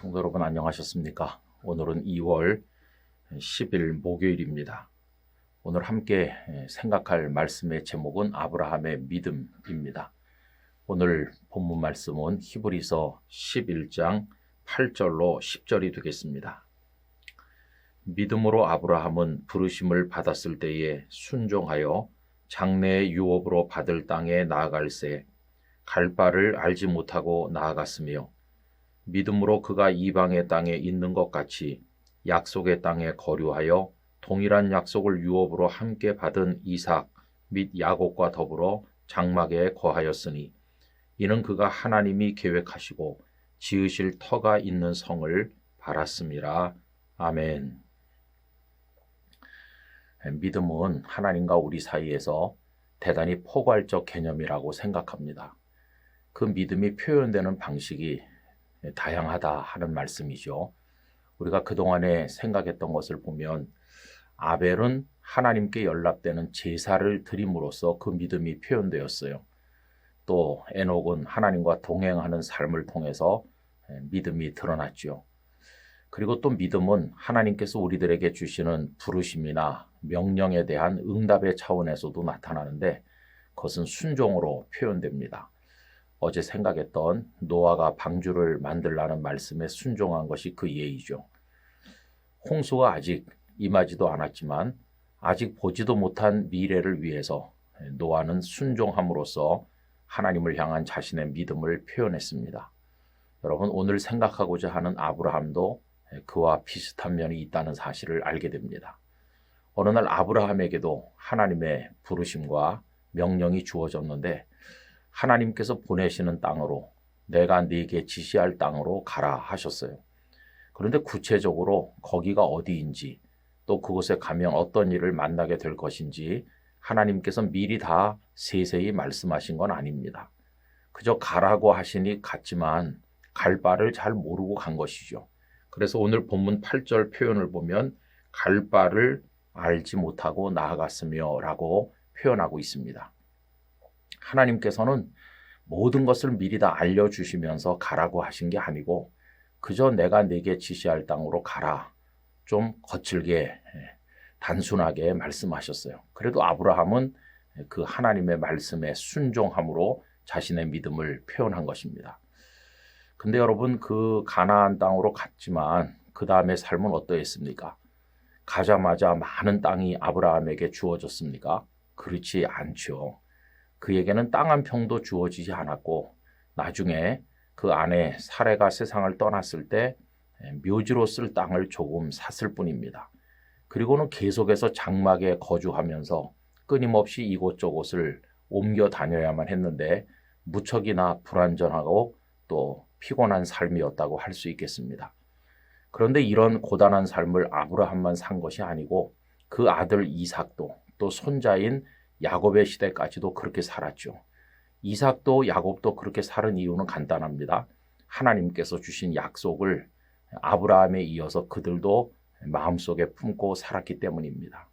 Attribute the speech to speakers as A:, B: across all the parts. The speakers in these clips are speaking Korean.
A: 성도 여러분 안녕하셨습니까? 오늘은 2월 10일 목요일입니다. 오늘 함께 생각할 말씀의 제목은 아브라함의 믿음입니다. 오늘 본문 말씀은 히브리서 11장 8절로 10절이 되겠습니다. 믿음으로 아브라함은 부르심을 받았을 때에 순종하여 장래의 유업으로 받을 땅에 나아갈새 갈 바를 알지 못하고 나아갔으며 믿음으로 그가 이방의 땅에 있는 것 같이 약속의 땅에 거류하여 동일한 약속을 유업으로 함께 받은 이삭 및 야곱과 더불어 장막에 거하였으니 이는 그가 하나님이 계획하시고 지으실 터가 있는 성을 바랐음이라. 아멘. 믿음은 하나님과 우리 사이에서 대단히 포괄적 개념이라고 생각합니다. 그 믿음이 표현되는 방식이 다양하다 하는 말씀이죠. 우리가 그동안에 생각했던 것을 보면 아벨은 하나님께 연락되는 제사를 드림으로써 그 믿음이 표현되었어요. 또 에녹은 하나님과 동행하는 삶을 통해서 믿음이 드러났죠. 그리고 또 믿음은 하나님께서 우리들에게 주시는 부르심이나 명령에 대한 응답의 차원에서도 나타나는데 그것은 순종으로 표현됩니다. 어제 생각했던 노아가 방주를 만들라는 말씀에 순종한 것이 그 예이죠. 홍수가 아직 임하지도 않았지만 아직 보지도 못한 미래를 위해서 노아는 순종함으로써 하나님을 향한 자신의 믿음을 표현했습니다. 여러분, 오늘 생각하고자 하는 아브라함도 그와 비슷한 면이 있다는 사실을 알게 됩니다. 어느 날 아브라함에게도 하나님의 부르심과 명령이 주어졌는데 하나님께서 보내시는 땅으로 내가 네게 지시할 땅으로 가라 하셨어요. 그런데 구체적으로 거기가 어디인지 또 그곳에 가면 어떤 일을 만나게 될 것인지 하나님께서 미리 다 세세히 말씀하신 건 아닙니다. 그저 가라고 하시니 갔지만 갈 바를 잘 모르고 간 것이죠. 그래서 오늘 본문 8절 표현을 보면 갈 바를 알지 못하고 나아갔으며 라고 표현하고 있습니다. 하나님께서는 모든 것을 미리 다 알려주시면서 가라고 하신 게 아니고 그저 내가 네게 지시할 땅으로 가라. 좀 거칠게 단순하게 말씀하셨어요. 그래도 아브라함은 그 하나님의 말씀에 순종함으로 자신의 믿음을 표현한 것입니다. 근데 여러분, 그 가나안 땅으로 갔지만 그 다음의 삶은 어떠했습니까? 가자마자 많은 땅이 아브라함에게 주어졌습니까? 그렇지 않죠. 그에게는 땅 한 평도 주어지지 않았고 나중에 그 아내 사레가 세상을 떠났을 때 묘지로 쓸 땅을 조금 샀을 뿐입니다. 그리고는 계속해서 장막에 거주하면서 끊임없이 이곳저곳을 옮겨 다녀야만 했는데 무척이나 불완전하고 또 피곤한 삶이었다고 할 수 있겠습니다. 그런데 이런 고단한 삶을 아브라함만 산 것이 아니고 그 아들 이삭도 또 손자인 야곱의 시대까지도 그렇게 살았죠. 이삭도 야곱도 그렇게 살은 이유는 간단합니다. 하나님께서 주신 약속을 아브라함에 이어서 그들도 마음속에 품고 살았기 때문입니다.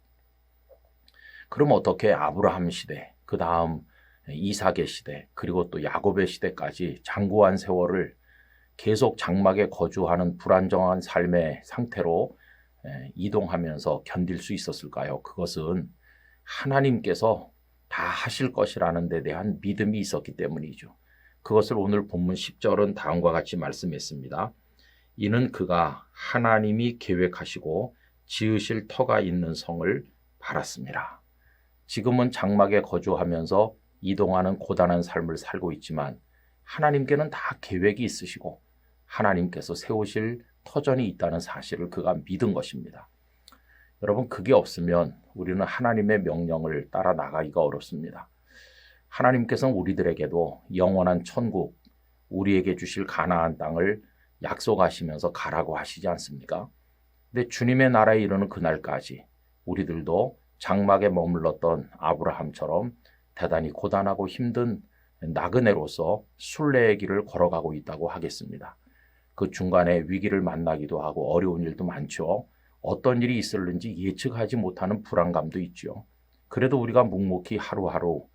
A: 그럼 어떻게 아브라함 시대, 그 다음 이삭의 시대, 그리고 또 야곱의 시대까지 장구한 세월을 계속 장막에 거주하는 불안정한 삶의 상태로 이동하면서 견딜 수 있었을까요? 그것은 하나님께서 다 하실 것이라는 데 대한 믿음이 있었기 때문이죠. 그것을 오늘 본문 10절은 다음과 같이 말씀했습니다. 이는 그가 하나님이 계획하시고 지으실 터가 있는 성을 바랐습니다. 지금은 장막에 거주하면서 이동하는 고단한 삶을 살고 있지만 하나님께는 다 계획이 있으시고 하나님께서 세우실 터전이 있다는 사실을 그가 믿은 것입니다. 여러분, 그게 없으면 우리는 하나님의 명령을 따라 나가기가 어렵습니다. 하나님께서는 우리들에게도 영원한 천국, 우리에게 주실 가나안 땅을 약속하시면서 가라고 하시지 않습니까? 근데 주님의 나라에 이르는 그날까지 우리들도 장막에 머물렀던 아브라함처럼 대단히 고단하고 힘든 나그네로서 순례의 길을 걸어가고 있다고 하겠습니다. 그 중간에 위기를 만나기도 하고 어려운 일도 많죠. 어떤 일이 있을는지 예측하지 못하는 불안감도 있죠. 그래도 우리가 묵묵히 하루하루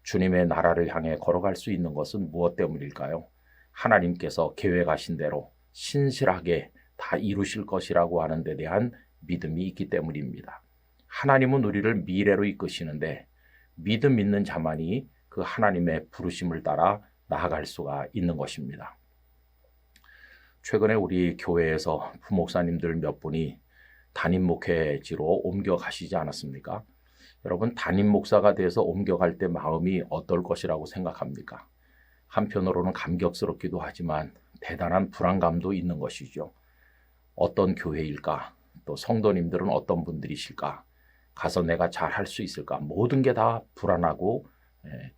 A: 주님의 나라를 향해 걸어갈 수 있는 것은 무엇 때문일까요? 하나님께서 계획하신 대로 신실하게 다 이루실 것이라고 하는 데 대한 믿음이 있기 때문입니다. 하나님은 우리를 미래로 이끄시는데 믿음 있는 자만이 그 하나님의 부르심을 따라 나아갈 수가 있는 것입니다. 최근에 우리 교회에서 부목사님들 몇 분이 담임 목회지로 옮겨가시지 않았습니까? 여러분, 담임 목사가 돼서 옮겨갈 때 마음이 어떨 것이라고 생각합니까? 한편으로는 감격스럽기도 하지만 대단한 불안감도 있는 것이죠. 어떤 교회일까? 또 성도님들은 어떤 분들이실까? 가서 내가 잘 할 수 있을까? 모든 게 다 불안하고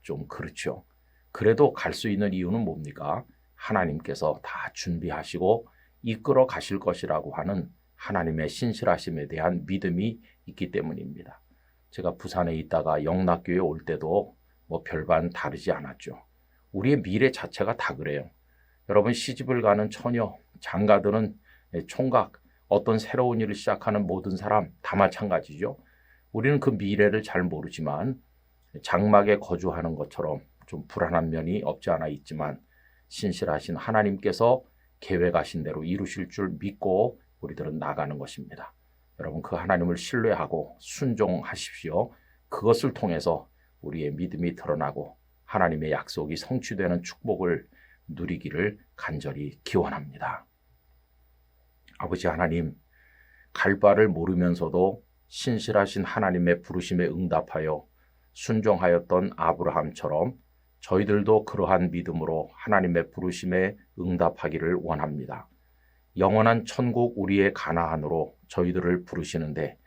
A: 좀 그렇죠. 그래도 갈 수 있는 이유는 뭡니까? 하나님께서 다 준비하시고 이끌어 가실 것이라고 하는 하나님의 신실하심에 대한 믿음이 있기 때문입니다. 제가 부산에 있다가 영락교에 올 때도 뭐 별반 다르지 않았죠. 우리의 미래 자체가 다 그래요. 여러분, 시집을 가는 처녀, 장가드는 총각, 어떤 새로운 일을 시작하는 모든 사람 다 마찬가지죠. 우리는 그 미래를 잘 모르지만 장막에 거주하는 것처럼 좀 불안한 면이 없지 않아 있지만 신실하신 하나님께서 계획하신 대로 이루실 줄 믿고 우리들은 나가는 것입니다. 여러분, 그 하나님을 신뢰하고 순종하십시오. 그것을 통해서 우리의 믿음이 드러나고 하나님의 약속이 성취되는 축복을 누리기를 간절히 기원합니다. 아버지 하나님, 갈 바를 모르면서도 신실하신 하나님의 부르심에 응답하여 순종하였던 아브라함처럼 저희들도 그러한 믿음으로 하나님의 부르심에 응답하기를 원합니다. 영원한 천국 우리의 가나안으로 저희들을 부르시는데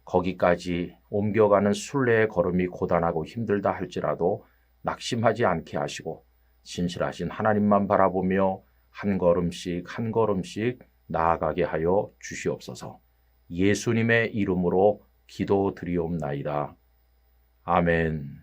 A: 거기까지 옮겨가는 순례의 걸음이 고단하고 힘들다 할지라도 낙심하지 않게 하시고 신실하신 하나님만 바라보며 한 걸음씩 한 걸음씩 나아가게 하여 주시옵소서. 예수님의 이름으로 기도드리옵나이다. 아멘.